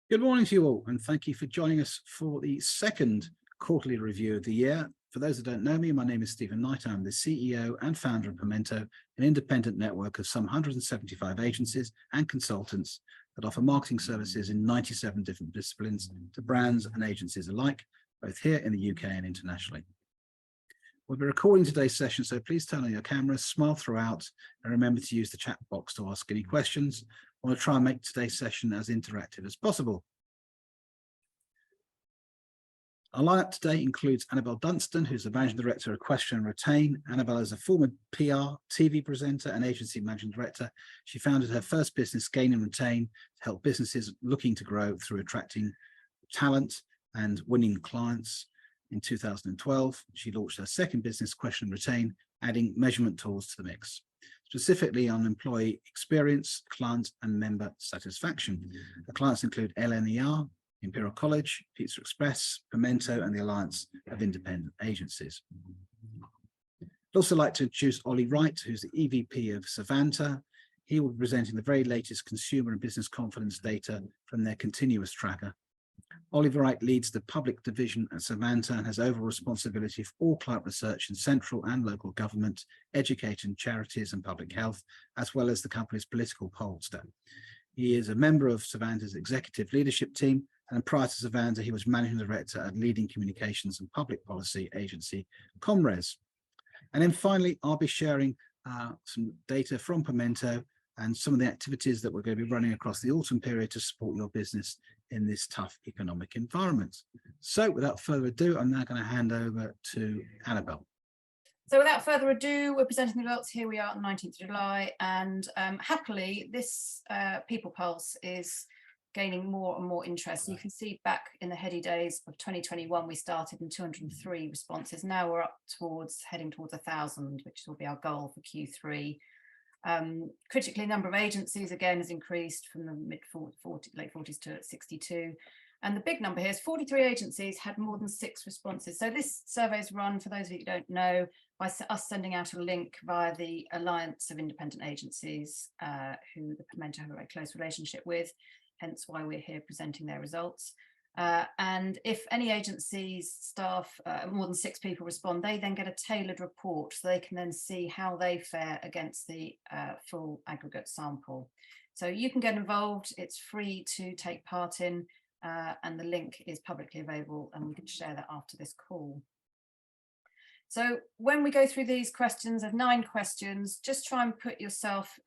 Good morning to you all, and thank you for joining us for the second quarterly review of the year. For those that don't know me, my name is Stephen Knight. I'm the CEO and founder of Pimento, an independent network of some 175 agencies and consultants that offer marketing services in 97 different disciplines to brands and agencies alike, both here in the UK and internationally. We'll be recording today's session, so please turn on your cameras, smile throughout, and remember to use the chat box to ask any questions. I want to try and make today's session as interactive as possible. Our lineup today includes Annabelle Dunstan, who's the Managing Director of Question and Retain. Annabelle is a former PR, TV presenter and agency managing director. She founded her first business, Gain and Retain, to help businesses looking to grow through attracting talent and winning clients. In 2012, she launched her second business, Question and Retain, adding measurement tools to the mix, specifically on employee experience, client and member satisfaction. The clients include LNER, Imperial College, Pizza Express, Pimento, and the Alliance of Independent Agencies. I'd also like to introduce Ollie Wright, who's the EVP of Savanta. He will be presenting the very latest consumer and business confidence data from their continuous tracker. Oliver Wright leads the public division at Savanta and has overall responsibility for all client research in central and local government, education, charities and public health, as well as the company's political pollster. He is a member of Savanta's executive leadership team, and prior to Savanta, he was managing director at leading communications and public policy agency Comres. And then finally, I'll be sharing some data from Pimento and some of the activities that we're going to be running across the autumn period to support your business in this tough economic environment. So without further ado, I'm now going to hand over to Annabelle. So without further ado, we're presenting the results. Here we are on the 19th of July, and happily this People Pulse is gaining more and more interest. You can see back in the heady days of 2021, we started in 203 responses. Now we're up towards heading towards 1,000, which will be our goal for Q3. Critically, number of agencies again has increased from the late 40s to 62. And the big number here is 43 agencies had more than 6 responses. So this survey is run, for those of you who don't know, by us sending out a link via the Alliance of Independent Agencies, who the Pimento have a very close relationship with, hence why we're here presenting their results. And if any agency's staff, more than 6 people respond, they then get a tailored report, so they can then see how they fare against the full aggregate sample. So you can get involved, it's free to take part in, and the link is publicly available, and we can share that after this call. So when we go through these questions, there's 9 questions. Just try and put yourself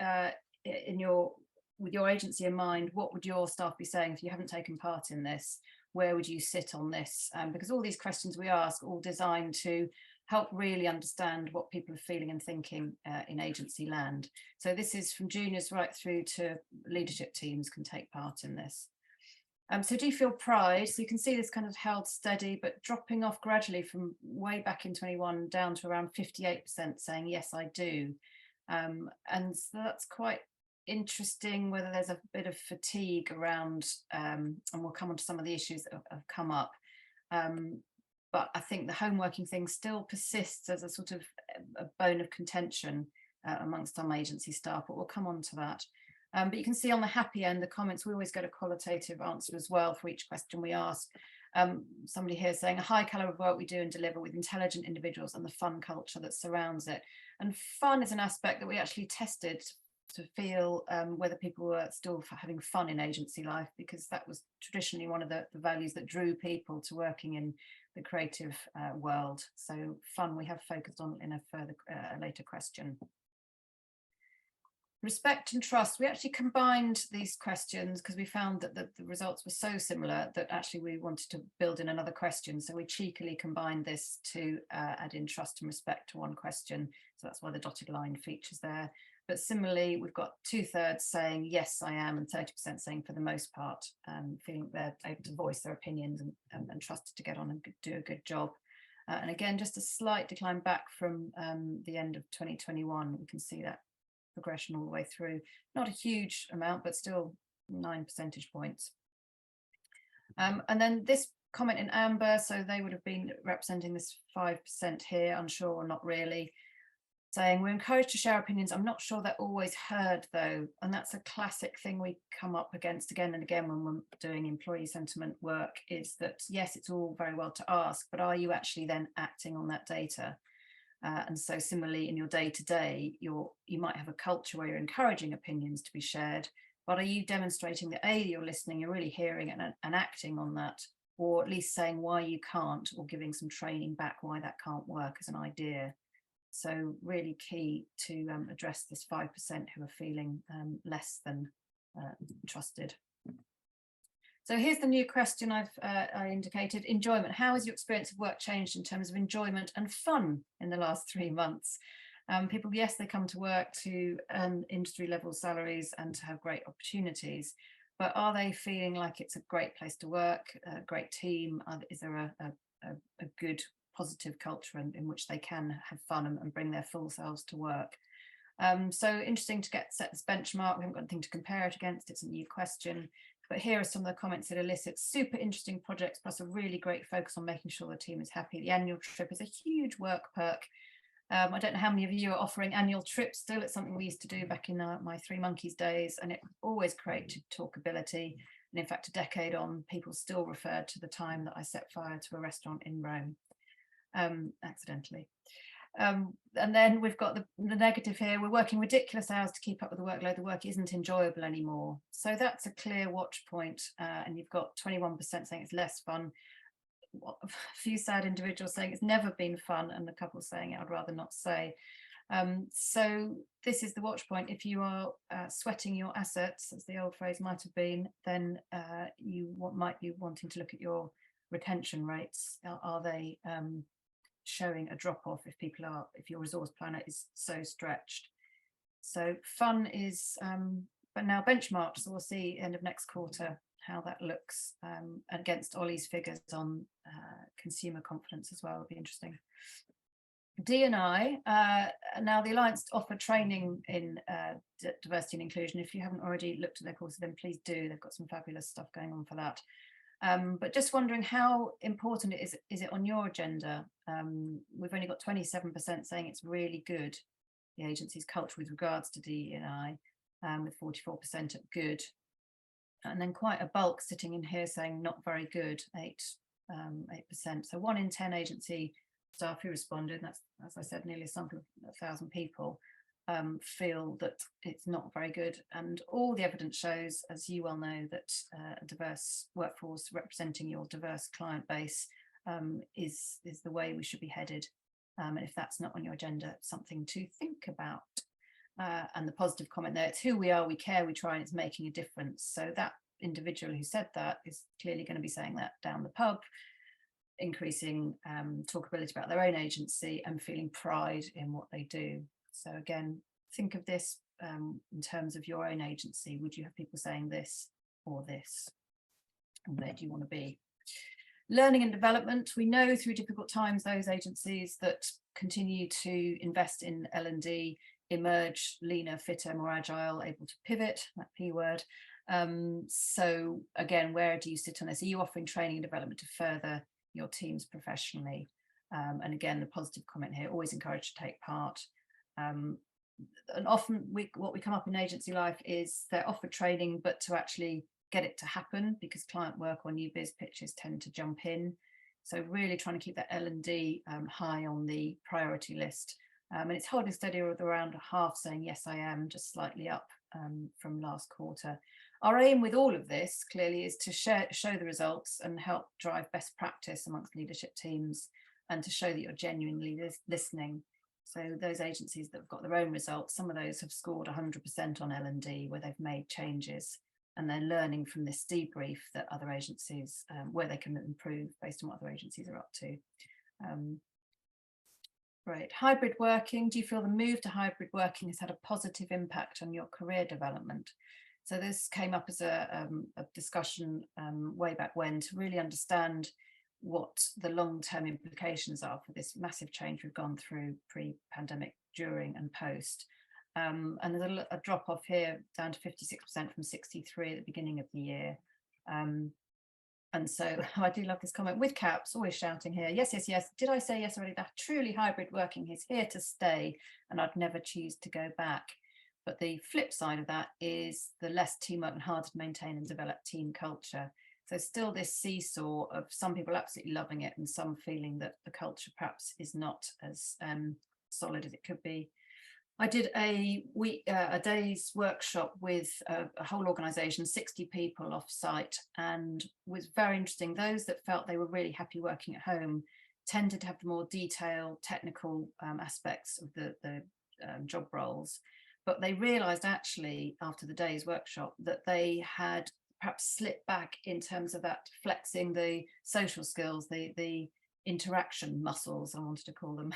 with your agency in mind. What would your staff be saying if you haven't taken part in this? Where would you sit on this? Because all these questions we ask are all designed to help really understand what people are feeling and thinking in agency land. So this is from juniors right through to leadership teams can take part in this. So do you feel pride? So you can see this kind of held steady, but dropping off gradually from way back in 21 down to around 58% saying, yes, I do. And so that's quite interesting, whether there's a bit of fatigue around, and we'll come on to some of the issues that have come up. But I think the home working thing still persists as a sort of a bone of contention amongst some agency staff, but we'll come on to that. But you can see on the happy end, the comments, we always get a qualitative answer as well for each question we ask. Somebody here saying a high caliber of work we do and deliver with intelligent individuals and the fun culture that surrounds it. And fun is an aspect that we actually tested to feel whether people were still having fun in agency life, because that was traditionally one of the values that drew people to working in the creative world. So fun we have focused on in a further later question. Respect and trust, we actually combined these questions because we found that the results were so similar that actually we wanted to build in another question. So we cheekily combined this to add in trust and respect to one question. So that's why the dotted line features there. But similarly, we've got 2/3 saying, yes, I am, and 30% saying for the most part, feeling they're able to voice their opinions and trusted to get on and do a good job. And again, just a slight decline back from the end of 2021. We can see that progression all the way through. Not a huge amount, but still 9 percentage points. And then this comment in amber, so they would have been representing this 5% here, unsure or not really. saying we're encouraged to share opinions. I'm not sure they're always heard though. And that's a classic thing we come up against again and again when we're doing employee sentiment work, is that yes, it's all very well to ask, but are you actually then acting on that data? And so similarly in your day-to-day, you might have a culture where you're encouraging opinions to be shared, but are you demonstrating that A, you're listening, you're really hearing and acting on that, or at least saying why you can't, or giving some training back why that can't work as an idea. So really key to address this 5% who are feeling less than trusted. So here's the new question I indicated: enjoyment. How has your experience of work changed in terms of enjoyment and fun in the last 3 months? People, yes, they come to work to earn industry level salaries and to have great opportunities, but are they feeling like it's a great place to work, a great team? Is there a good positive culture in which they can have fun and bring their full selves to work? So interesting to set this benchmark. We haven't got anything to compare it against. It's a new question. But here are some of the comments that elicit: super interesting projects, plus a really great focus on making sure the team is happy. The annual trip is a huge work perk. I don't know how many of you are offering annual trips still. It's something we used to do back in my Three Monkeys days, and it always created talkability. And in fact, a decade on, people still referred to the time that I set fire to a restaurant in Rome, accidentally. And then we've got the negative here: we're working ridiculous hours to keep up with the workload. The work isn't enjoyable anymore. So that's a clear watch point. And you've got 21% saying it's less fun, a few sad individuals saying it's never been fun, and a couple saying I'd rather not say. So this is the watch point. If you are sweating your assets, as the old phrase might have been, then you might be wanting to look at your retention rates. Are they showing a drop-off if your resource planner is so stretched? So fun is but now benchmarked, so we'll see end of next quarter how that looks against Ollie's figures on consumer confidence as well. It'll be interesting. D&I, now the Alliance offer training in diversity and inclusion. If you haven't already looked at their courses, then please do. They've got some fabulous stuff going on for that. But just wondering how important is it on your agenda? We've only got 27% saying it's really good, the agency's culture with regards to D&I, with 44% at good. And then quite a bulk sitting in here saying not very good, 8%. So 1 in 10 agency staff who responded, and that's, as I said, nearly a sample of 1,000 people, feel that it's not very good. And all the evidence shows, as you well know, that a diverse workforce representing your diverse client base is the way we should be headed. And if that's not on your agenda, something to think about. And the positive comment there: it's who we are, we care, we try, and it's making a difference. So that individual who said that is clearly going to be saying that down the pub, increasing talkability about their own agency and feeling pride in what they do. So again, think of this in terms of your own agency. Would you have people saying this or this? And where do you want to be? Learning and development. We know through difficult times those agencies that continue to invest in L&D emerge leaner, fitter, more agile, able to pivot, that P word. So again, where do you sit on this? Are you offering training and development to further your teams professionally? And again, the positive comment here: always encouraged to take part. And often what we come up in agency life is they're offered training, but to actually get it to happen, because client work or new biz pitches tend to jump in. So really trying to keep that L&D high on the priority list. And it's holding steady with around half saying yes I am, just slightly up from last quarter. Our aim with all of this clearly is to show the results and help drive best practice amongst leadership teams, and to show that you're genuinely listening. So those agencies that have got their own results, some of those have scored 100% on L&D where they've made changes, and they're learning from this debrief that other agencies, where they can improve based on what other agencies are up to. Right, hybrid working. Do you feel the move to hybrid working has had a positive impact on your career development? So this came up as a discussion way back when, to really understand what the long-term implications are for this massive change we've gone through pre-pandemic, during and post. And there's a drop-off here down to 56% from 63% at the beginning of the year. And so I do love this comment, with caps, always shouting here. Yes, yes, yes. Did I say yes already? That truly hybrid working is here to stay, and I'd never choose to go back. But the flip side of that is the less teamwork and harder to maintain and develop team culture. So still this seesaw of some people absolutely loving it and some feeling that the culture perhaps is not as solid as it could be. I did a day's workshop with a whole organisation, 60 people off site, and was very interesting. Those that felt they were really happy working at home tended to have the more detailed technical aspects of the job roles, but they realised actually after the day's workshop that they had perhaps slipped back in terms of that flexing the social skills, the interaction muscles, I wanted to call them.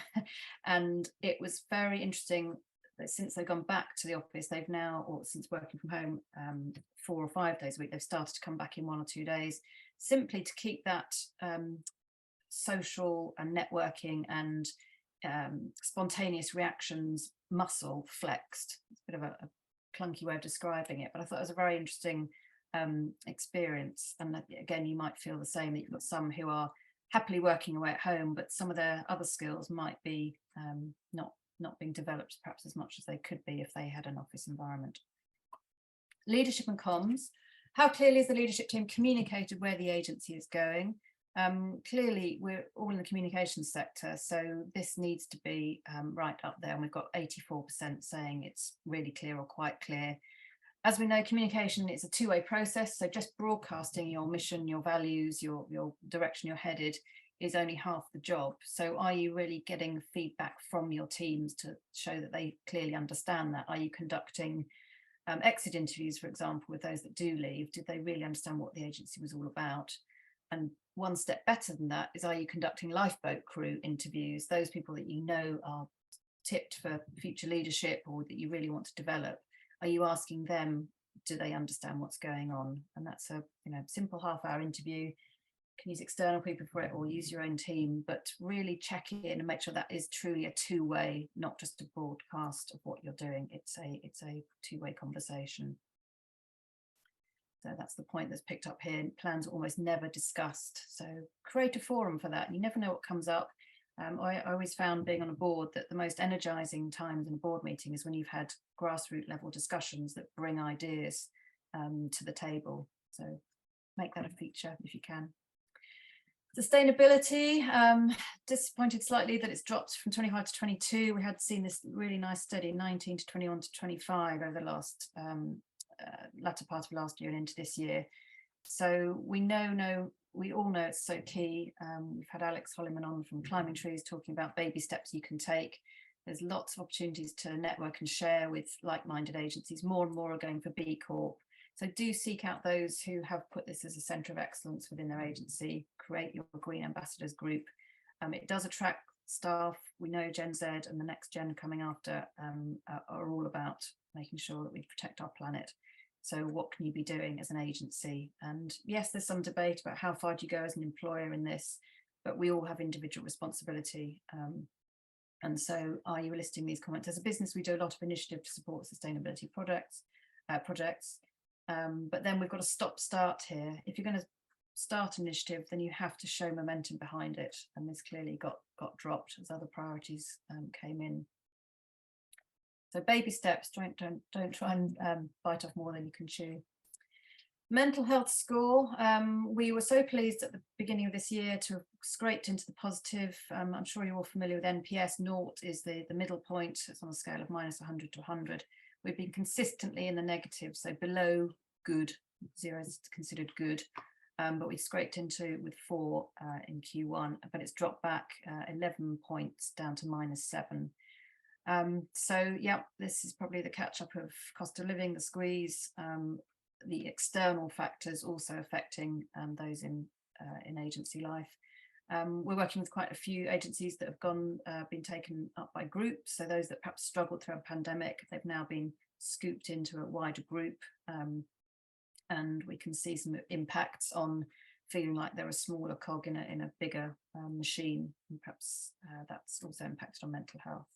And it was very interesting that since they've gone back to the office, they've now, or since working from home 4 or 5 days a week, they've started to come back in 1 or 2 days, simply to keep that social and networking and spontaneous reactions muscle flexed. It's a bit of a clunky way of describing it, but I thought it was a very interesting experience. And again, you might feel the same, that you've got some who are happily working away at home, but some of their other skills might be not being developed perhaps as much as they could be if they had an office environment. Leadership and comms. How clearly is the leadership team communicated where the agency is going? Clearly we're all in the communications sector, so this needs to be right up there, and we've got 84% saying it's really clear or quite clear. As we know, communication is a two-way process, so just broadcasting your mission, your values, your direction you're headed is only half the job. So are you really getting feedback from your teams to show that they clearly understand that? Are you conducting exit interviews, for example, with those that do leave? Did they really understand what the agency was all about? And one step better than that is, are you conducting lifeboat crew interviews, those people that you know are tipped for future leadership or that you really want to develop? Are you asking them, do they understand what's going on? And that's a simple half-hour interview. You can use external people for it or use your own team, but really check in and make sure that is truly a two-way, not just a broadcast of what you're doing. It's a two-way conversation. So that's the point that's picked up here. Plans are almost never discussed. So create a forum for that. You never know what comes up. I always found, being on a board, that the most energizing times in a board meeting is when you've had grassroots level discussions that bring ideas to the table. So make that a feature if you can. Sustainability, disappointed slightly that it's dropped from 25 to 22. We had seen this really nice steady 19 to 21 to 25 over the last latter part of last year and into this year. So we all know it's so key. We've had Alex Holliman on from Climbing Trees talking about baby steps you can take. There's lots of opportunities to network and share with like-minded agencies. More and more are going for B Corp. So do seek out those who have put this as a centre of excellence within their agency. Create your Green Ambassadors group. It does attract staff. We know Gen Z and the next gen coming after are all about making sure that we protect our planet. So what can you be doing as an agency? And yes, there's some debate about how far do you go as an employer in this, but we all have individual responsibility. And so are you listing these comments? As a business, we do a lot of initiative to support sustainability projects, but then we've got a stop-start here. If you're going to start an initiative, then you have to show momentum behind it. And this clearly got dropped as other priorities came in. So baby steps, don't try and bite off more than you can chew. Mental health score, we were so pleased at the beginning of this year to have scraped into the positive. I'm sure you're all familiar with NPS. 0 is the middle point. It's on a scale of -100 to 100. We've been consistently in the negative, so below good. 0 is considered good, but we scraped into with 4 in Q1, but it's dropped back 11 points down to -7. So yeah, this is probably the catch-up of cost of living, the squeeze, the external factors also affecting those in agency life. We're working with quite a few agencies that have been taken up by groups. So those that perhaps struggled through a pandemic, they've now been scooped into a wider group, and we can see some impacts on feeling like they're a smaller cog in a bigger machine, and perhaps that's also impacted on mental health.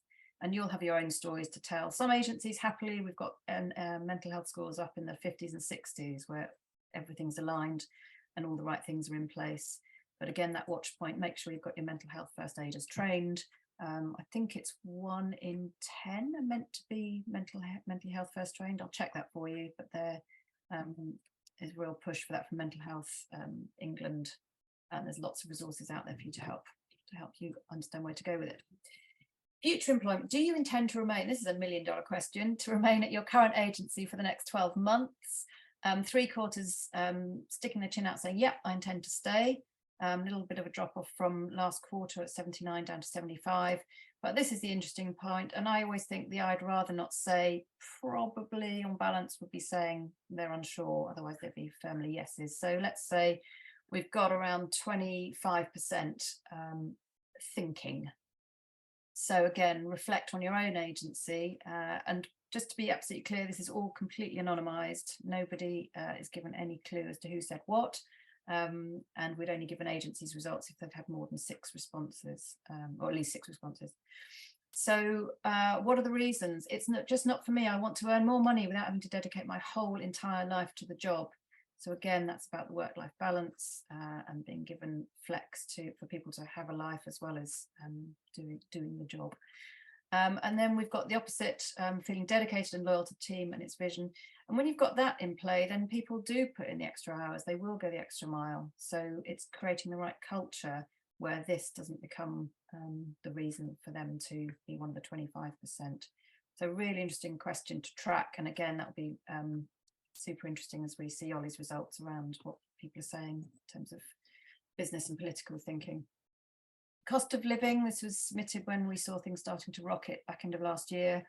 And you'll have your own stories to tell. Some agencies, happily, we've got mental health scores up in the 50s and 60s where everything's aligned. and all the right things are in place. But again, that watch point, make sure you've got your mental health first aiders trained. I think it's 1 in 10 are meant to be mental health first trained. I'll check that for you, but there is a real push for that from Mental Health England, and there's lots of resources out there for you to help you understand where to go with it. Future employment. Do you intend to remain, this is $1 million question, to remain at your current agency for the next 12 months? 3/4 sticking their chin out saying, yep, I intend to stay. A little bit of a drop off from last quarter at 79 down to 75. But this is the interesting point. And I always think I'd rather not say, probably on balance would be saying they're unsure. Otherwise they'd be firmly yeses. So let's say we've got around 25% thinking. So again, reflect on your own agency, and just to be absolutely clear, this is all completely anonymized. Nobody is given any clue as to who said what. And we'd only give an agency's results if they've had more than 6 responses, or at least 6 responses. So what are the reasons? It's not for me. I want to earn more money without having to dedicate my whole entire life to the job. So again, that's about the work-life balance and being given flex for people to have a life as well as doing the job. And then we've got the opposite, feeling dedicated and loyal to the team and its vision. And when you've got that in play, then people do put in the extra hours. They will go the extra mile. So it's creating the right culture where this doesn't become the reason for them to be one of the 25%. So really interesting question to track. And again, that'll be super interesting as we see Ollie's results around what people are saying in terms of business and political thinking. Cost of living, this was submitted when we saw things starting to rocket back end of last year.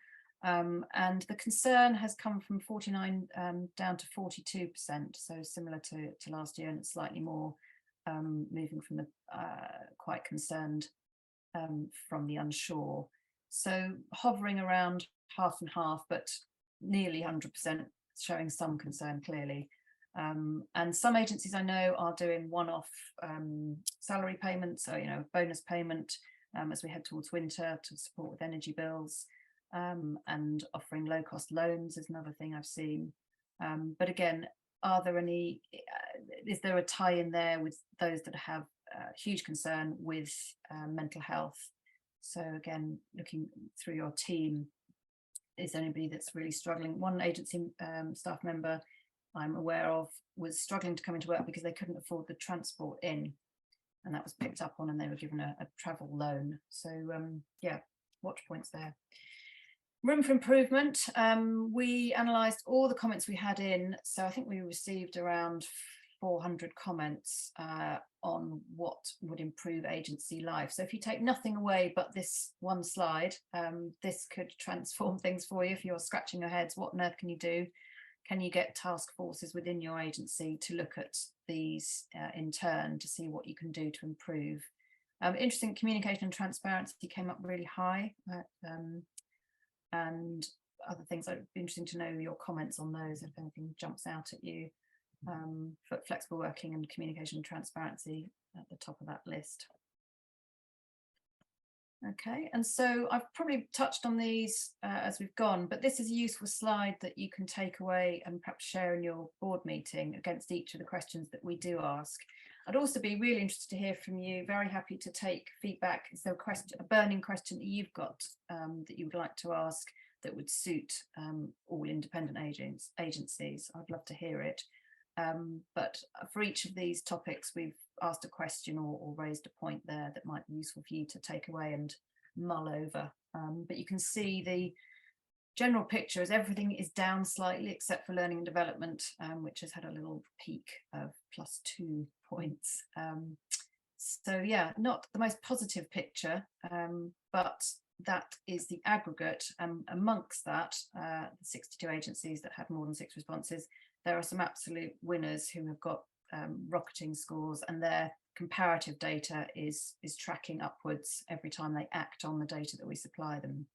And the concern has come from 49 down to 42%, so similar to last year, and it's slightly more moving from the quite concerned from the unsure. So hovering around half and half, but nearly 100% showing some concern clearly. And some agencies I know are doing one-off salary payments, so bonus payment as we head towards winter to support with energy bills, and offering low-cost loans is another thing I've seen. But again, are there any? Is there a tie in there with those that have huge concern with mental health? So again, looking through your team, is there anybody that's really struggling? One agency staff member I'm aware of was struggling to come into work because they couldn't afford the transport in, and that was picked up on, and they were given a travel loan. So yeah, watch points there. Room for improvement. We analysed all the comments we had in, so I think we received around 400 comments on what would improve agency life. So if you take nothing away but this one slide, this could transform things for you. If you're scratching your heads, what on earth can you do? Can you get task forces within your agency to look at these in turn to see what you can do to improve? Interesting, communication and transparency came up really high, and other things. It'd be interesting to know your comments on those if anything jumps out at you. For flexible working and communication and transparency at the top of that list. Okay, and so I've probably touched on these as we've gone, but this is a useful slide that you can take away and perhaps share in your board meeting against each of the questions that we do ask. I'd also be really interested to hear from you. Very happy to take feedback. Is there a burning question that you've got that you would like to ask that would suit all independent agencies? I'd love to hear it. But for each of these topics, we've asked a question or raised a point there that might be useful for you to take away and mull over. But you can see the general picture is everything is down slightly except for learning and development, which has had a little peak of +2 points. So yeah, not the most positive picture, but that is the aggregate. Amongst that, the 62 agencies that had more than 6 responses, there are some absolute winners who have got rocketing scores, and their comparative data is tracking upwards every time they act on the data that we supply them.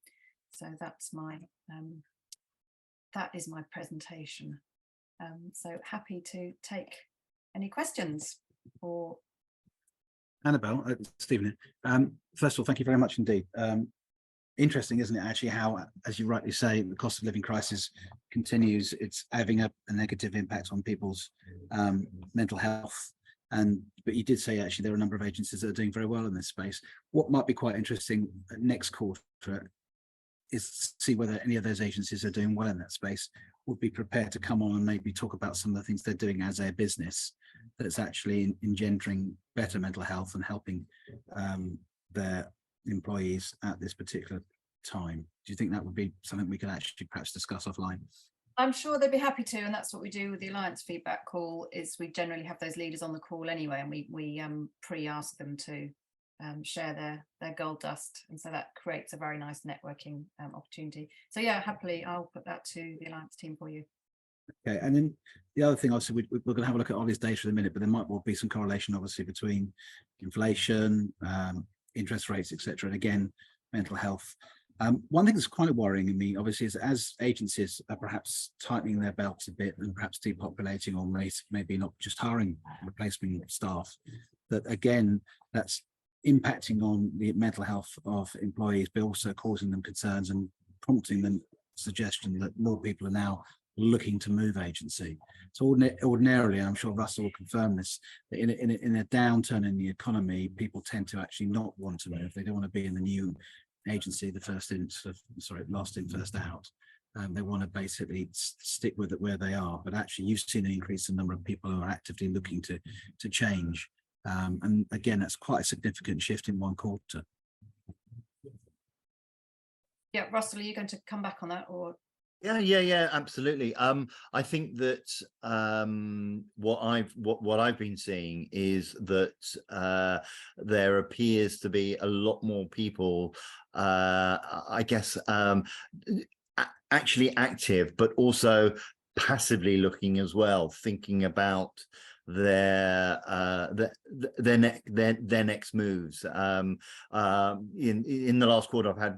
So that's my that is my presentation. So happy to take any questions. Or Annabelle, Stephen, first of all, thank you very much indeed. Interesting, isn't it, actually, how, as you rightly say, the cost of living crisis continues. It's having a negative impact on people's mental health. But you did say actually there are a number of agencies that are doing very well in this space. What might be quite interesting next quarter is to see whether any of those agencies are doing well in that space, would be prepared to come on and maybe talk about some of the things they're doing as a business that's actually engendering better mental health and helping their employees at this particular time. Do you think that would be something we could actually perhaps discuss offline? I'm sure they'd be happy to, and that's what we do with the Alliance feedback call. Is we generally have those leaders on the call anyway, and we pre-ask them to share their gold dust, and so that creates a very nice networking opportunity. So yeah, happily I'll put that to the Alliance team for you. Okay, and then the other thing, obviously, we're going to have a look at Ollie's data in a minute, but there might well be some correlation, obviously, between inflation, interest rates, etc., and again, mental health. One thing that's quite worrying in me, obviously, is as agencies are perhaps tightening their belts a bit and perhaps depopulating, or maybe not just hiring replacement staff, that again, that's impacting on the mental health of employees, but also causing them concerns and prompting them suggestion that more people are now looking to move agency. So ordinarily, and I'm sure Russell will confirm this, that in a downturn in the economy, people tend to actually not want to move. They don't want to be in the new agency, the last in, first out. They want to basically stick with it where they are. But actually, you've seen an increase in the number of people who are actively looking to change. And again, that's quite a significant shift in one quarter. Yeah, Russell, are you going to come back on that, or? Yeah, absolutely. I think that what I've been seeing is that there appears to be a lot more people, I guess, actually active, but also passively looking as well, thinking about their next moves. In the last quarter, I've had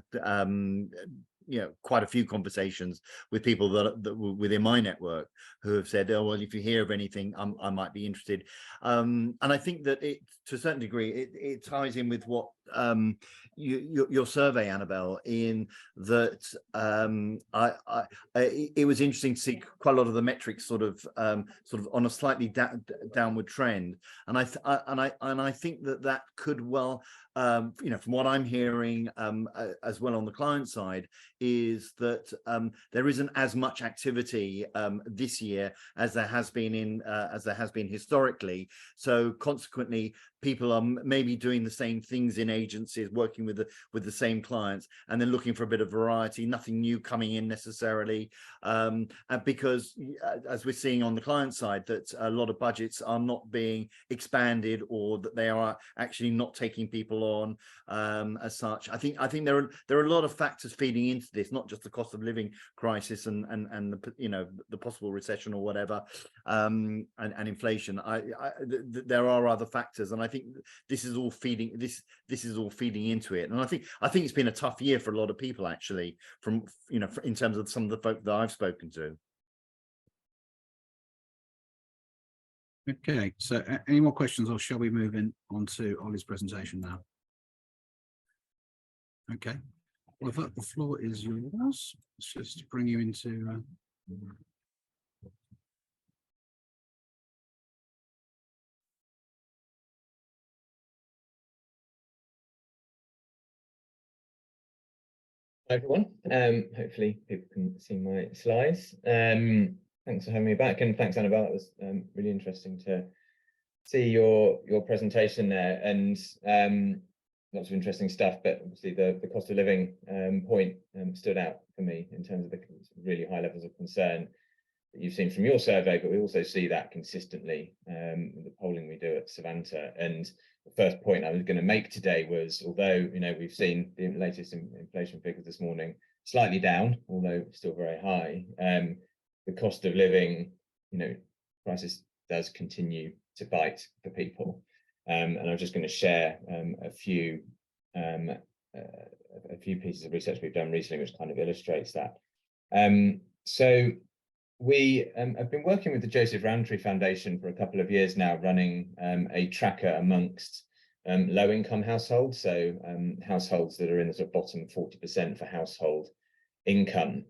quite a few conversations with people that were within my network who have said, oh, well, if you hear of anything, I might be interested. And I think that it, to a certain degree, it ties in with what your survey, Annabelle, in that it was interesting to see quite a lot of the metrics sort of on a slightly downward trend. And I think that could well, from what I'm hearing as well on the client side, is that there isn't as much activity this year as there has been historically. So consequently, people are maybe doing the same things in agencies, working with the same clients, and then looking for a bit of variety, nothing new coming in necessarily, because as we're seeing on the client side, that a lot of budgets are not being expanded, or that they are actually not taking people on as such. I think there are a lot of factors feeding into this, not just the cost of living crisis and the possible recession or whatever, and inflation. There are other factors, and I think this is all feeding into it. And I think it's been a tough year for a lot of people, actually, in terms of some of the folk that I've spoken to. Okay, so any more questions, or shall we move on to Ollie's presentation now? Okay, well, the floor is yours. Let's just bring you into Hi everyone, hopefully people can see my slides. Thanks for having me back, and thanks, Annabelle. It was really interesting to see your presentation there, and lots of interesting stuff, but obviously the cost of living point stood out for me in terms of the really high levels of concern that you've seen from your survey, but we also see that consistently in the polling we do at Savanta. And the first point I was going to make today was, although we've seen the latest inflation figures this morning slightly down, although still very high, the cost of living crisis does continue to bite for people. And I'm just going to share a few pieces of research we've done recently, which kind of illustrates that. So we have been working with the Joseph Rowntree Foundation for a couple of years now, running a tracker amongst low-income households, so households that are in the sort of bottom 40% for household income.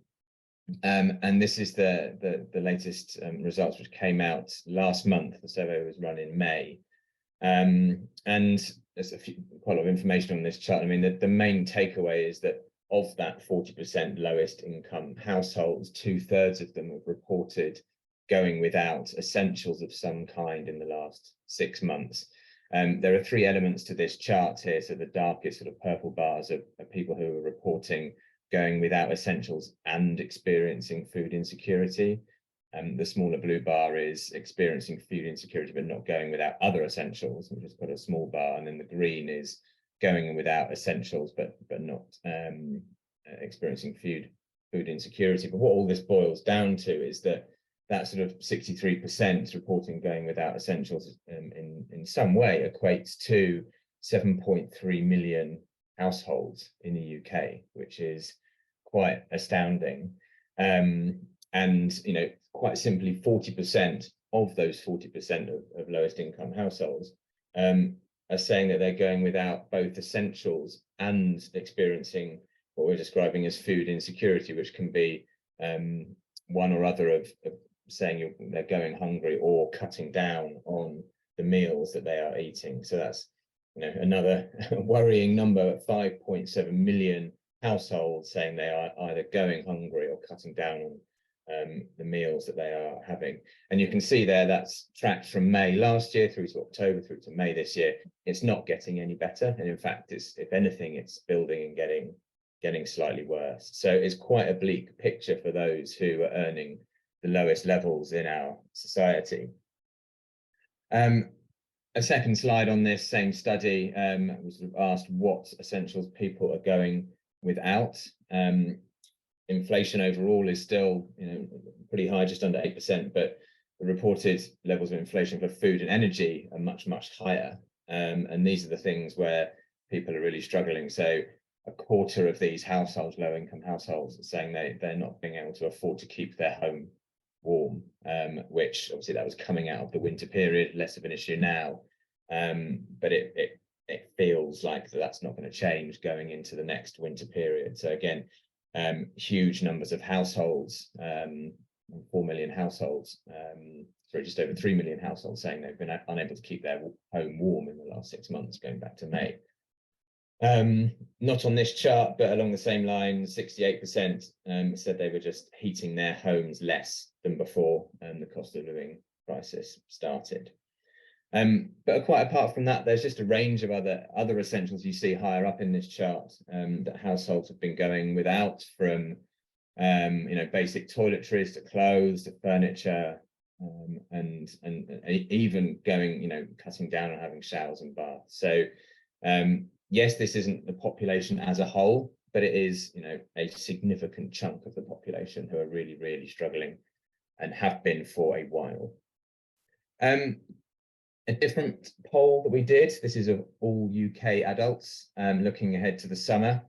And this is the latest results, which came out last month. The survey was run in May. And there's quite a lot of information on this chart. I mean, the main takeaway is that of that 40% lowest income households, 2/3 of them have reported going without essentials of some kind in the last 6 months. There are 3 elements to this chart here. So the darkest sort of purple bars are people who are reporting going without essentials and experiencing food insecurity. The smaller blue bar is experiencing food insecurity but not going without other essentials, which is quite a small bar. And then the green is going without essentials but not experiencing food insecurity. But what all this boils down to is that sort of 63% reporting going without essentials in some way equates to 7.3 million households in the UK, which is quite astounding. And, you know, quite simply, 40% of those 40% of lowest income households are saying that they're going without both essentials and experiencing what we're describing as food insecurity, which can be one or other of saying they're going hungry or cutting down on the meals that they are eating. So that's, you know, another worrying number, 5.7 million households saying they are either going hungry or cutting down on the meals that they are having. And you can see there that's tracked from May last year through to October through to May this year. It's not getting any better, and in fact, if anything, it's building and getting slightly worse. So it's quite a bleak picture for those who are earning the lowest levels in our society. A second slide on this same study was sort of asked what essentials people are going without. Inflation overall is still, you know, pretty high, just under 8%, but the reported levels of inflation for food and energy are much, much higher. And these are the things where people are really struggling. So a quarter of these households, low income households, are saying they're not being able to afford to keep their home warm, which obviously that was coming out of the winter period, less of an issue now. But it feels like that's not going to change going into the next winter period. So again, huge numbers of households, 4 million households, sorry, just over 3 million households saying they've been unable to keep their home warm in the last 6 months, going back to May. Not on this chart, but along the same line, 68% said they were just heating their homes less than before the cost of living crisis started. But quite apart from that, there's just a range of other essentials you see higher up in this chart that households have been going without, from you know, basic toiletries to clothes to furniture, and even going, you know, cutting down on having showers and baths. So yes, this isn't the population as a whole, but it is, you know, a significant chunk of the population who are really, really struggling and have been for a while. A different poll that we did, this is of all UK adults looking ahead to the summer.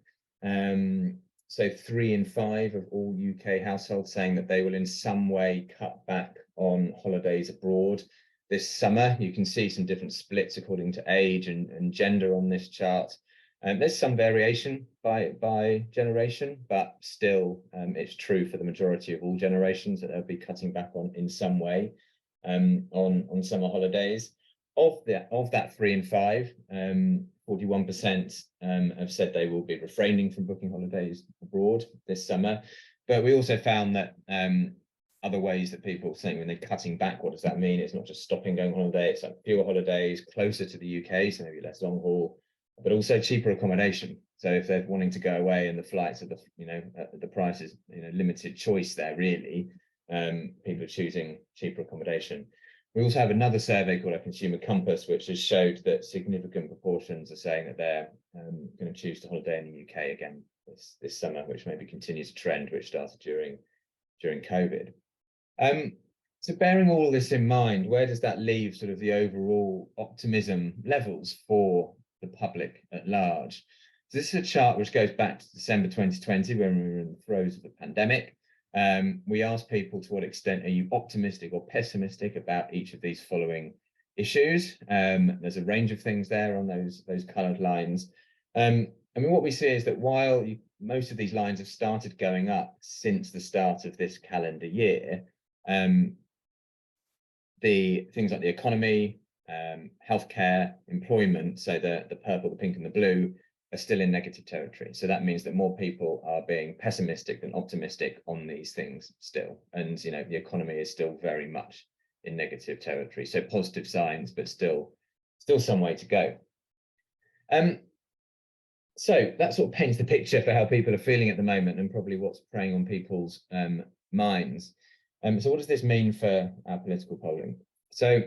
So 3 in 5 of all UK households saying that they will in some way cut back on holidays abroad this summer. You can see some different splits according to age and gender on this chart. There's some variation by generation, but still it's true for the majority of all generations that they'll be cutting back on in some way on summer holidays. Of that 3 in 5, 41% have said they will be refraining from booking holidays abroad this summer. But we also found that other ways that people saying when they're cutting back, what does that mean? It's not just stopping going on holiday, it's like fewer holidays closer to the UK, so maybe less long haul, but also cheaper accommodation. So if they're wanting to go away and the flights are the price is, you know, limited choice there really, people are choosing cheaper accommodation. We also have another survey called a Consumer Compass, which has showed that significant proportions are saying that they're going to choose to holiday in the UK again this summer, which maybe continues a trend which started during COVID. So bearing all this in mind, where does that leave sort of the overall optimism levels for the public at large? So this is a chart which goes back to December 2020 when we were in the throes of the pandemic. We asked people to what extent are you optimistic or pessimistic about each of these following issues. There's a range of things there on those coloured lines. I mean, what we see is that while most of these lines have started going up since the start of this calendar year, the things like the economy, healthcare, employment, so the purple, the pink and the blue are still in negative territory. So that means that more people are being pessimistic than optimistic on these things still. And, you know, the economy is still very much in negative territory. So positive signs, but still some way to go. So that sort of paints the picture for how people are feeling at the moment and probably what's preying on people's minds. So what does this mean for our political polling? So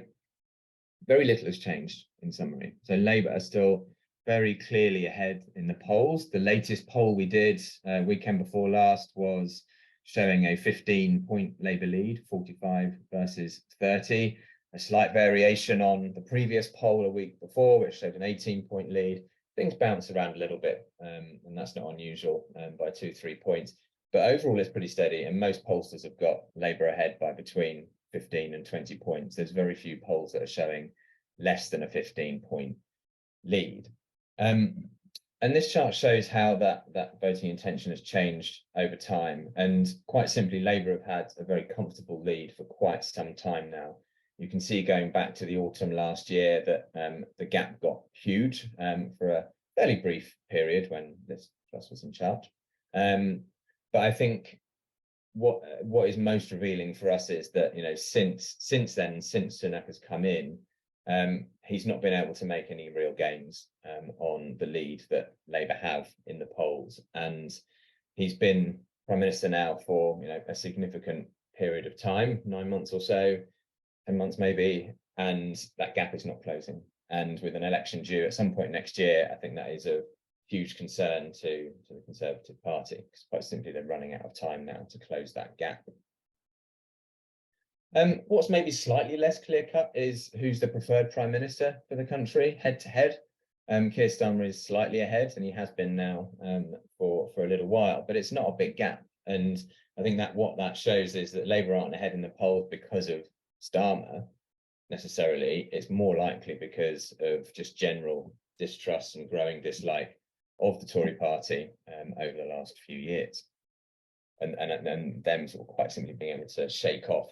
very little has changed in summary. So Labour are still very clearly ahead in the polls. The latest poll we did weekend before last was showing a 15-point Labour lead, 45 versus 30, a slight variation on the previous poll a week before, which showed an 18-point lead. Things bounce around a little bit, and that's not unusual by 2-3 points. But overall, it's pretty steady, and most pollsters have got Labour ahead by between 15 and 20 points. There's very few polls that are showing less than a 15-point lead. And this chart shows how that voting intention has changed over time. And quite simply, Labour have had a very comfortable lead for quite some time now. You can see going back to the autumn last year that the gap got huge for a fairly brief period when Liz Truss was in charge. But I think what is most revealing for us is that, you know, since then, since Sunak has come in, he's not been able to make any real gains on the lead that Labour have in the polls, and he's been Prime Minister now for, you know, a significant period of time, 9 months or so, 10 months maybe, and that gap is not closing. And with an election due at some point next year, I think that is of huge concern to the Conservative Party, because quite simply they're running out of time now to close that gap. What's maybe slightly less clear-cut is who's the preferred Prime Minister for the country, head-to-head. Keir Starmer is slightly ahead, and he has been now for a little while, but it's not a big gap. And I think that what that shows is that Labour aren't ahead in the polls because of Starmer, necessarily. It's more likely because of just general distrust and growing dislike of the Tory party over the last few years. And them sort of quite simply being able to shake off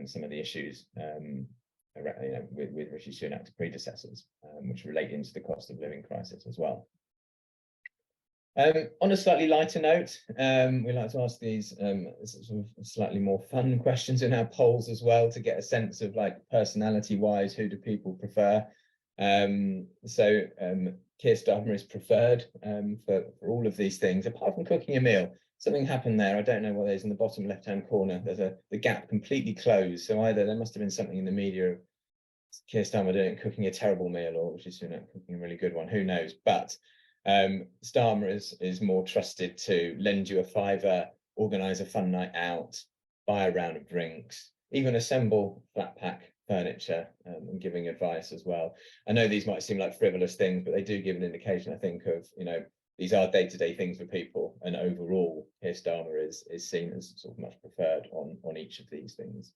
some of the issues with Rishi Sunak's predecessors, which relate into the cost of living crisis as well. On a slightly lighter note, we like to ask these sort of slightly more fun questions in our polls as well, to get a sense of, like, personality-wise, who do people prefer? So Keir Starmer is preferred for all of these things, apart from cooking a meal. Something happened there. I don't know what it is in the bottom left-hand corner. There's the gap completely closed. So either there must have been something in the media of Keir Starmer cooking a terrible meal, or Rishi Sunak cooking a really good one. Who knows? But Starmer is more trusted to lend you a fiver, organise a fun night out, buy a round of drinks, even assemble flat pack furniture, and giving advice as well. I know these might seem like frivolous things, but they do give an indication, I think, of, you know, these are day-to-day things for people, and overall, Keir Starmer is seen as sort of much preferred on each of these things.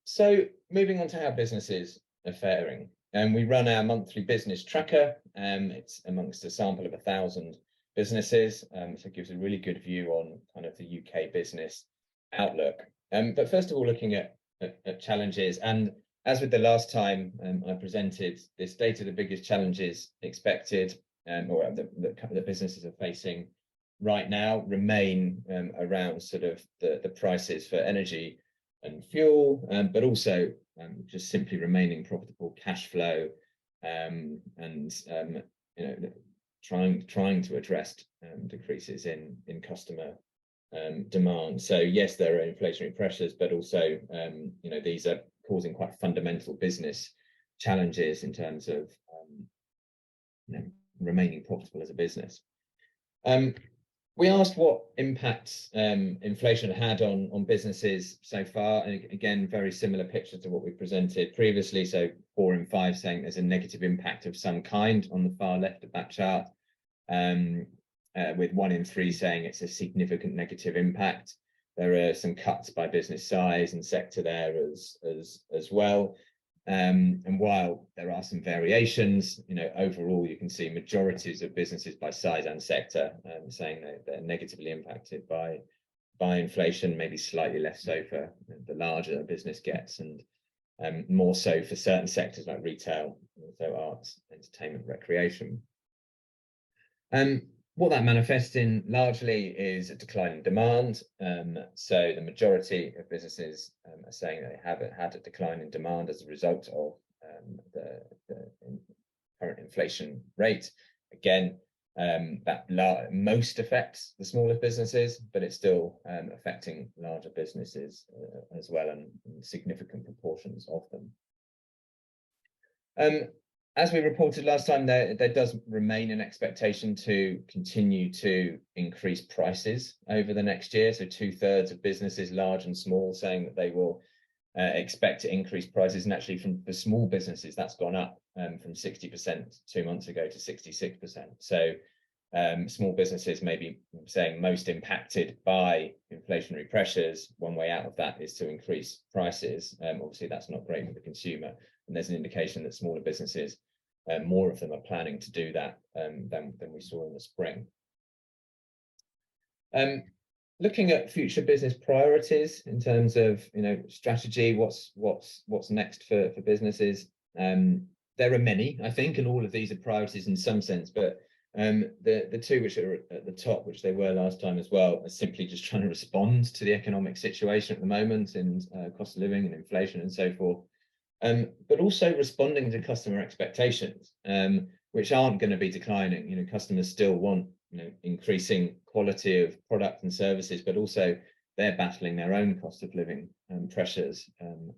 So moving on to how businesses are faring. We run our monthly business tracker. It's amongst a sample of 1,000 businesses, so it gives a really good view on kind of the UK business outlook. But first of all, looking at challenges, and as with the last time I presented this data, the biggest challenges expected or that businesses are facing right now remain around sort of the prices for energy and fuel, but also just simply remaining profitable, cash flow, and you know, trying to address decreases in customer demand. So yes, there are inflationary pressures, but also you know, these are causing quite fundamental business challenges in terms of you know, remaining profitable as a business. We asked what impacts inflation had on businesses so far, and again, very similar picture to what we presented previously. So 4 in 5 saying there's a negative impact of some kind on the far left of that chart, with 1 in 3 saying it's a significant negative impact. There are some cuts by business size and sector there as well. And while there are some variations, you know, overall you can see majorities of businesses by size and sector saying that they're negatively impacted by inflation, maybe slightly less so for the larger a business gets, and more so for certain sectors like retail, also arts, entertainment, recreation. What that manifests in largely is a decline in demand. So the majority of businesses are saying they have had a decline in demand as a result of the current inflation rate. Again, that most affects the smaller businesses, but it's still affecting larger businesses as well, and significant proportions of them. As we reported last time, there does remain an expectation to continue to increase prices over the next year. So 2/3 of businesses, large and small, saying that they will expect to increase prices. And actually, from the small businesses, that's gone up from 60% 2 months ago to 66%. So small businesses may be saying most impacted by inflationary pressures. One way out of that is to increase prices. Obviously, that's not great for the consumer. And there's an indication that smaller businesses, more of them are planning to do that than we saw in the spring. Looking at future business priorities in terms of strategy, what's next for businesses. There are many, I think, and all of these are priorities in some sense, but the two which are at the top, which they were last time as well, are simply just trying to respond to the economic situation at the moment, and cost of living and inflation and so forth. But also responding to customer expectations, which aren't going to be declining. Customers still want increasing quality of product and services, but also they're battling their own cost of living pressures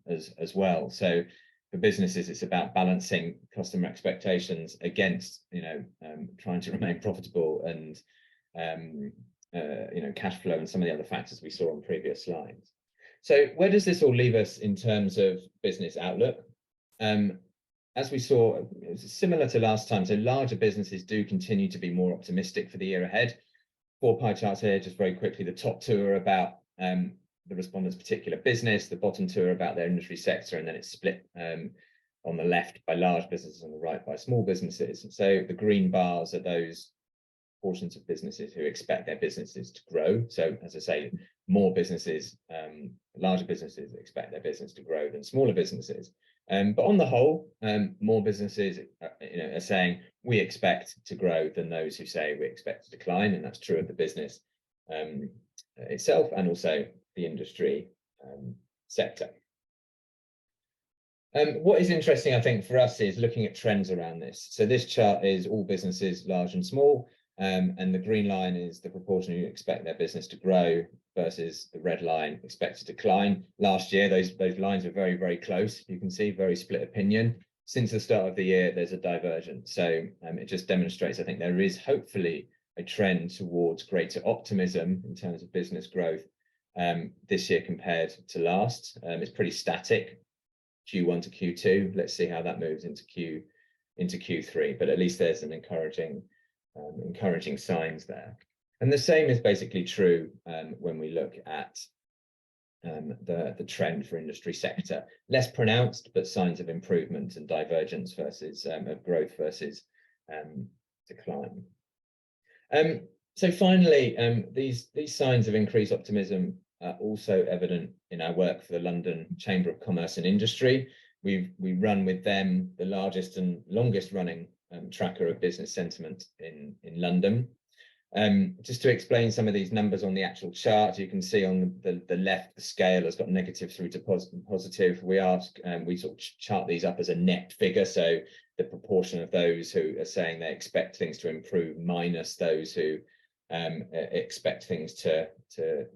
as well. So for businesses, it's about balancing customer expectations against trying to remain profitable and cash flow and some of the other factors we saw on previous slides. So where does this all leave us in terms of business outlook? As we saw, it was similar to last time. So larger businesses do continue to be more optimistic for the year ahead. 4 pie charts here, just very quickly. The top 2 are about the respondent's particular business. The bottom 2 are about their industry sector, and then it's split on the left by large businesses, on the right by small businesses. So the green bars are those portions of businesses who expect their businesses to grow. So as I say, more businesses, larger businesses expect their business to grow than smaller businesses. But on the whole, more businesses are saying we expect to grow than those who say we expect to decline, and that's true of the business itself and also the industry sector. What is interesting, I think, for us is looking at trends around this. So this chart is all businesses, large and small, and the green line is the proportion who expect their business to grow versus the red line expect to decline. Last year, those lines were very, very close. You can see very split opinion. Since the start of the year, there's a divergence. So it just demonstrates, I think, there is hopefully a trend towards greater optimism in terms of business growth this year compared to last. It's pretty static, Q1 to Q2. Let's see how that moves into Q3. But at least there's an encouraging signs there. And the same is basically true when we look at the trend for industry sector. Less pronounced, but signs of improvement and divergence versus of growth versus decline. So finally, these signs of increased optimism are also evident in our work for the London Chamber of Commerce and Industry. We run with them the largest and longest running tracker of business sentiment in London. Just to explain some of these numbers on the actual chart, you can see on the left, the scale has got negative through to positive. We sort of chart these up as a net figure. So the proportion of those who are saying they expect things to improve minus those who expect things to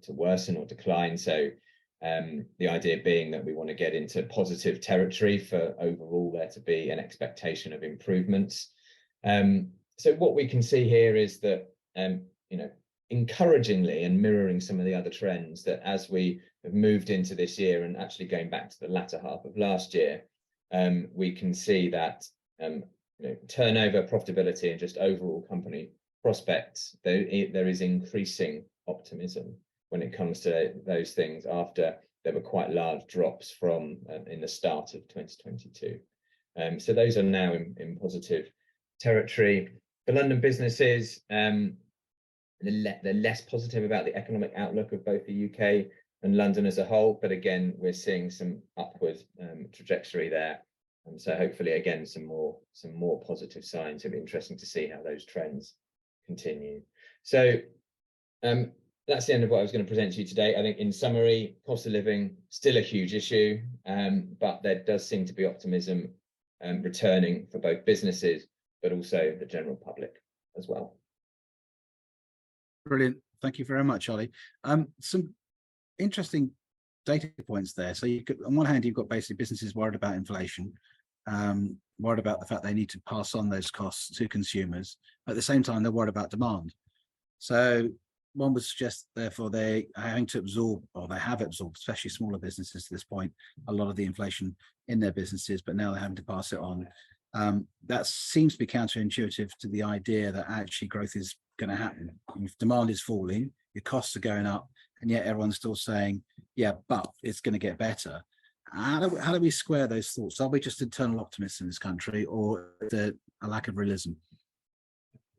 worsen or decline. So the idea being that we want to get into positive territory for overall there to be an expectation of improvements. So what we can see here is that encouragingly and mirroring some of the other trends, that as we have moved into this year and actually going back to the latter half of last year, we can see that turnover, profitability, and just overall company prospects, there is increasing optimism when it comes to those things after there were quite large drops from in the start of 2022. So those are now in positive territory. The London businesses, they're less positive about the economic outlook of both the UK and London as a whole, but again, we're seeing some upward trajectory there. And so hopefully, again, some more positive signs. It'll be interesting to see how those trends continue. So that's the end of what I was going to present to you today. I think in summary, cost of living, still a huge issue, but there does seem to be optimism returning for both businesses, but also the general public as well. Brilliant. Thank you very much, Ollie. Some interesting data points there. So you could, on one hand, you've got basically businesses worried about inflation, worried about the fact they need to pass on those costs to consumers. At the same time, they're worried about demand. So one would suggest, therefore, they are having to absorb, or they have absorbed, especially smaller businesses to this point, a lot of the inflation in their businesses, but now they're having to pass it on. That seems to be counterintuitive to the idea that actually growth is going to happen. If demand is falling, your costs are going up, and yet everyone's still saying, yeah, but it's going to get better. How do we square those thoughts? Are we just internal optimists in this country, or is there a lack of realism?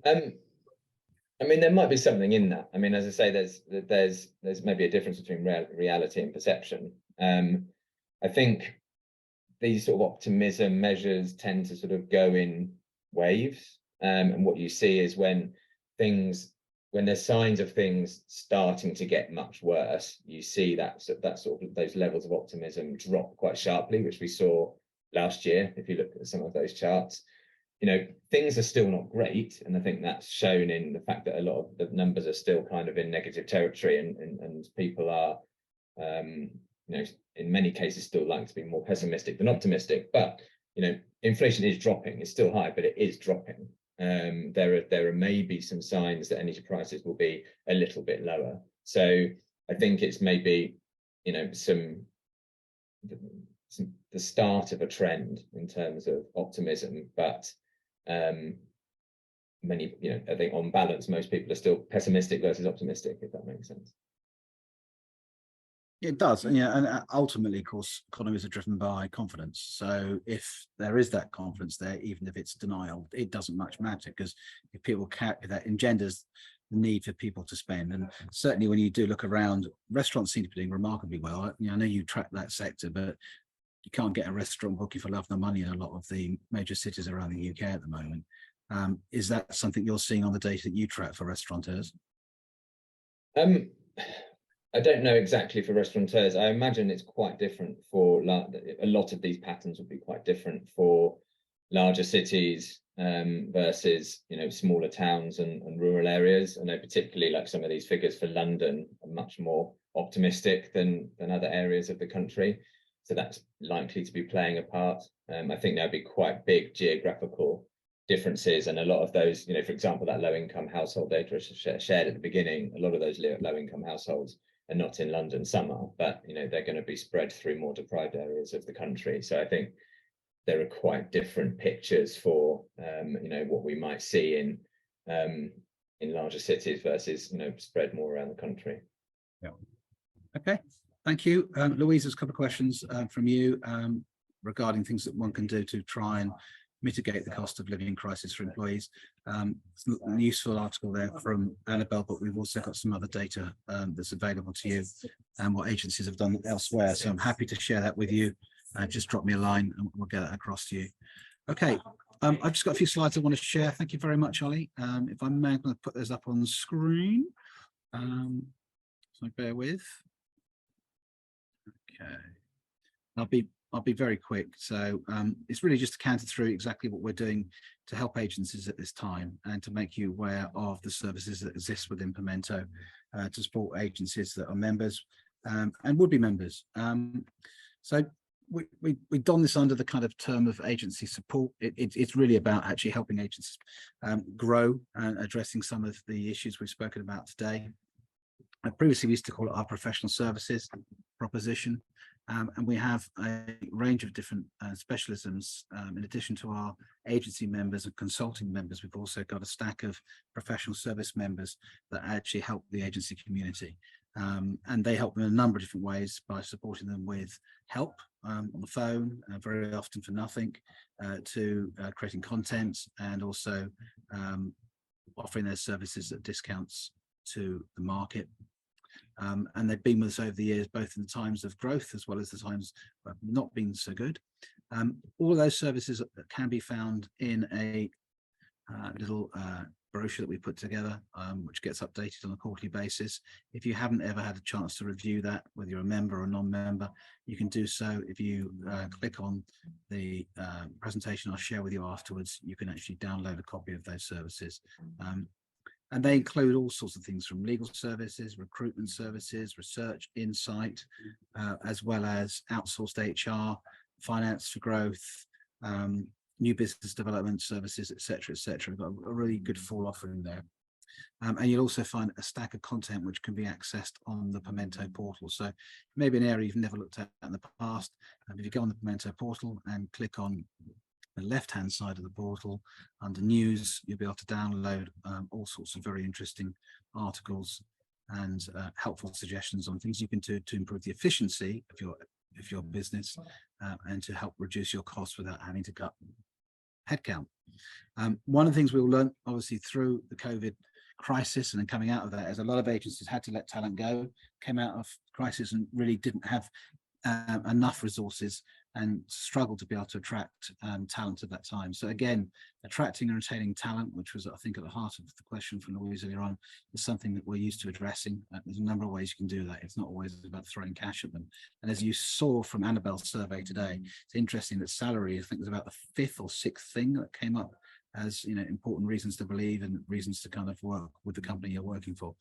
I mean, there might be something in that. I mean, as I say, there's maybe a difference between reality and perception. I think these sort of optimism measures tend to sort of go in waves. And what you see is when there's signs of things starting to get much worse, you see that sort of those levels of optimism drop quite sharply, which we saw last year. If you look at some of those charts, you know, things are still not great, and I think that's shown in the fact that a lot of the numbers are still kind of in negative territory, and people are, you know, in many cases still like to be more pessimistic than optimistic. But you know, inflation is dropping; it's still high, but it is dropping. There are maybe some signs that energy prices will be a little bit lower. So I think it's maybe, you know, the start of a trend in terms of optimism, but many, you know, I think on balance, most people are still pessimistic versus optimistic, if that makes sense. It does, and yeah, and ultimately, of course, economies are driven by confidence. So if there is that confidence there, even if it's denial, it doesn't much matter, because if people that engenders the need for people to spend. And certainly, when you do look around, restaurants seem to be doing remarkably well. You know, I know you track that sector, but you can't get a restaurant booking for love nor money in a lot of the major cities around the UK at the moment. Is that something you're seeing on the data that you track for restaurateurs? I don't know exactly for restaurateurs. I imagine it's quite different for a lot of these patterns would be quite different for larger cities versus, you know, smaller towns and rural areas. I know particularly like some of these figures for London are much more optimistic than other areas of the country. So that's likely to be playing a part. I think there'll be quite big geographical differences, and a lot of those, you know, for example, that low-income household data I shared at the beginning, a lot of those low-income households are not in London. Some are, but you know, they're going to be spread through more deprived areas of the country. So I think there are quite different pictures for you know, what we might see in larger cities versus, you know, spread more around the country. Yeah. Okay. Thank you. Louise, there's a couple of questions from you regarding things that one can do to try and mitigate the cost of living crisis for employees. It's a useful article there from Annabelle, but we've also got some other data that's available to you and what agencies have done elsewhere. So I'm happy to share that with you. Just drop me a line and we'll get that across to you. Okay. I've just got a few slides I want to share. Thank you very much, Ollie. If I may, I'm going to put those up on the screen. So bear with. Okay, I'll be very quick. So it's really just to canter through exactly what we're doing to help agencies at this time and to make you aware of the services that exist within Pimento to support agencies that are members and would be members. So we've done this under the kind of term of agency support. It's really about actually helping agencies grow and addressing some of the issues we've spoken about today. Previously, we used to call it our professional services proposition, and we have a range of different specialisms. In addition to our agency members and consulting members, we've also got a stack of professional service members that actually help the agency community. And they help them in a number of different ways by supporting them with help on the phone, very often for nothing, to creating content and also offering their services at discounts to the market. and they've been with us over the years, both in the times of growth as well as the times of not being so good. All of those services can be found in a little brochure that we put together, which gets updated on a quarterly basis. If you haven't ever had a chance to review that, whether you're a member or a non-member, you can do so. If you click on the presentation I'll share with you afterwards, you can actually download a copy of those services. And they include all sorts of things from legal services, recruitment services, research, insight, as well as outsourced HR, finance for growth, new business development services, etc., etc. We've got a really good full offering there. And you'll also find a stack of content which can be accessed on the Pimento portal. So maybe an area you've never looked at in the past. If you go on the Pimento portal and click on the left-hand side of the portal under news, you'll be able to download all sorts of very interesting articles and helpful suggestions on things you can do to improve the efficiency of your business and to help reduce your costs without having to cut headcount. One of the things we all learned, obviously, through the COVID crisis and then coming out of that, is a lot of agencies had to let talent go, came out of crisis and really didn't have enough resources and struggled to be able to attract talent at that time. So again, attracting and retaining talent, which was, I think, at the heart of the question from Louise earlier on, is something that we're used to addressing. There's a number of ways you can do that. It's not always about throwing cash at them. And as you saw from Annabelle's survey today, it's interesting that salary, I think, was about the fifth or sixth thing that came up as, you know, important reasons to believe and reasons to kind of work with the company you're working for.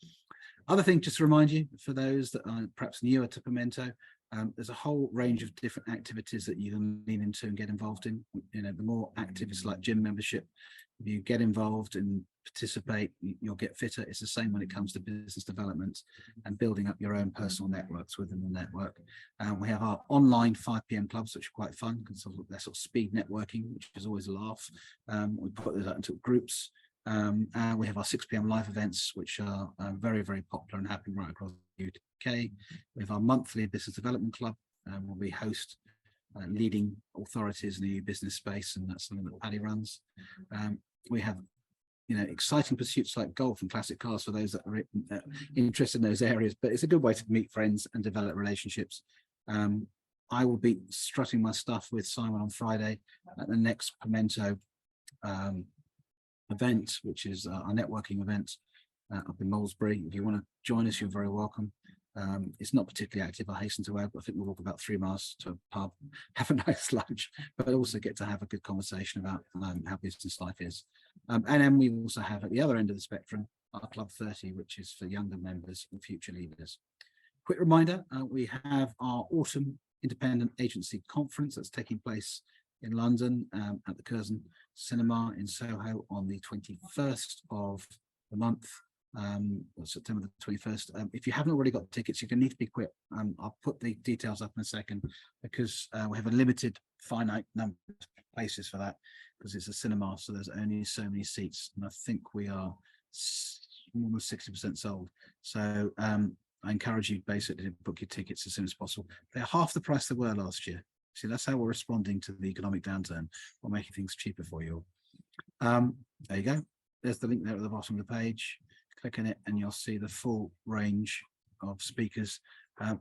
Other thing, just to remind you, for those that are perhaps newer to Pimento, there's a whole range of different activities that you can lean into and get involved in. You know, the more active is like gym membership. If you get involved and participate, you'll get fitter. It's the same when it comes to business development and building up your own personal networks within the network. We have our online 5 p.m. clubs, which are quite fun because they're sort of speed networking, which is always a laugh. We put those out into groups. And we have our 6 p.m. live events, which are very, very popular and happening right across the UK. We have our monthly business development club, where we host leading authorities in the business space, and that's something that Paddy runs. We have, you know, exciting pursuits like golf and classic cars for those that are interested in those areas, but it's a good way to meet friends and develop relationships. I will be strutting my stuff with Simon on Friday at the next Pimento event, which is our networking event up in Molesbury. If you want to join us, you're very welcome. It's not particularly active, I hasten to add, but I think we'll walk about 3 miles to a pub, have a nice lunch, but also get to have a good conversation about how business life is. And then we also have, at the other end of the spectrum, our Club 30, which is for younger members and future leaders. Quick reminder, we have our autumn independent agency conference that's taking place in London at the Curzon Cinema in Soho on the 21st of the month, September the 21st. If you haven't already got tickets, you're going to need to be quick. I'll put the details up in a second because we have a limited, finite number of places for that because it's a cinema, so there's only so many seats, and I think we are almost 60% sold. So I encourage you basically to book your tickets as soon as possible. They're half the price they were last year. See, that's how we're responding to the economic downturn. We're making things cheaper for you. There you go. There's the link there at the bottom of the page. Click on it and you'll see the full range of speakers.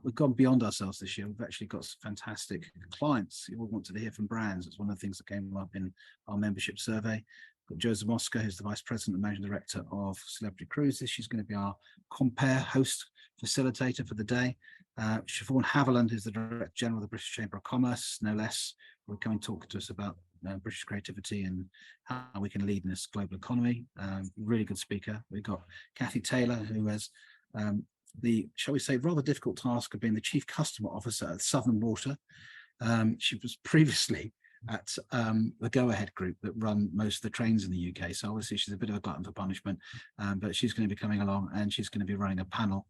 We've gone beyond ourselves this year. We've actually got some fantastic clients who all wanted to hear from brands. It's one of the things that came up in our membership survey. We've got Jo Zamoska, who's the Vice President and Managing Director of Celebrity Cruises. She's going to be our compare host facilitator for the day. Siobhan Haviland, who's the Director General of the British Chamber of Commerce, no less, will come and talk to us about British creativity and how we can lead in this global economy. Really good speaker. We've got Kathy Taylor, who has the, shall we say, rather difficult task of being the Chief Customer Officer at Southern Water. She was previously at the Go Ahead group that run most of the trains in the UK. So obviously she's a bit of a glutton for punishment, but she's going to be coming along and she's going to be running a panel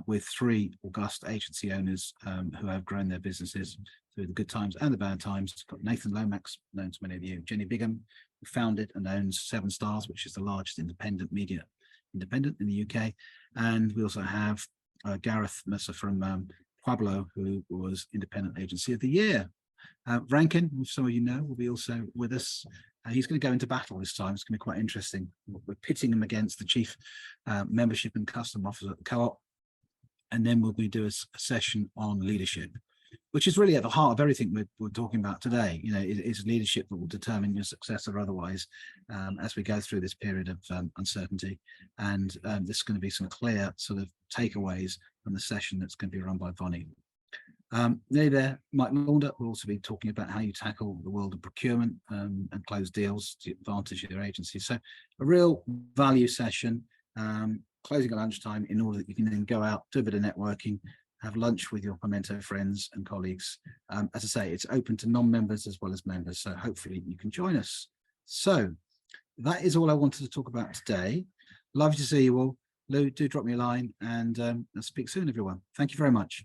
with 3 august agency owners who have grown their businesses through the good times and the bad times. Got Nathan Lomax, known to many of you, Jenny Bigham, who founded and owns 7 Stars, which is the largest independent media independent in the UK. And we also have Gareth Messer from Pueblo, who was Independent Agency of the Year. Rankin, who some of you know, will be also with us. He's going to go into battle this time. It's going to be quite interesting. We're pitting him against the Chief Membership and Custom Officer at the Co-op. and then we'll do a session on leadership, which is really at the heart of everything we're talking about today. You know, it's leadership that will determine your success or otherwise as we go through this period of uncertainty. And there's going to be some clear sort of takeaways from the session that's going to be run by Bonnie. Nearly there, Mike Launder will also be talking about how you tackle the world of procurement and close deals to advantage your agency. So a real value session, closing at lunchtime, in order that you can then go out, do a bit of networking, have lunch with your Pimento friends and colleagues. As I say, it's open to non-members as well as members, so hopefully you can join us. So that is all I wanted to talk about today. Lovely to see you all. Lou, do drop me a line, and I'll speak soon, everyone. Thank you very much.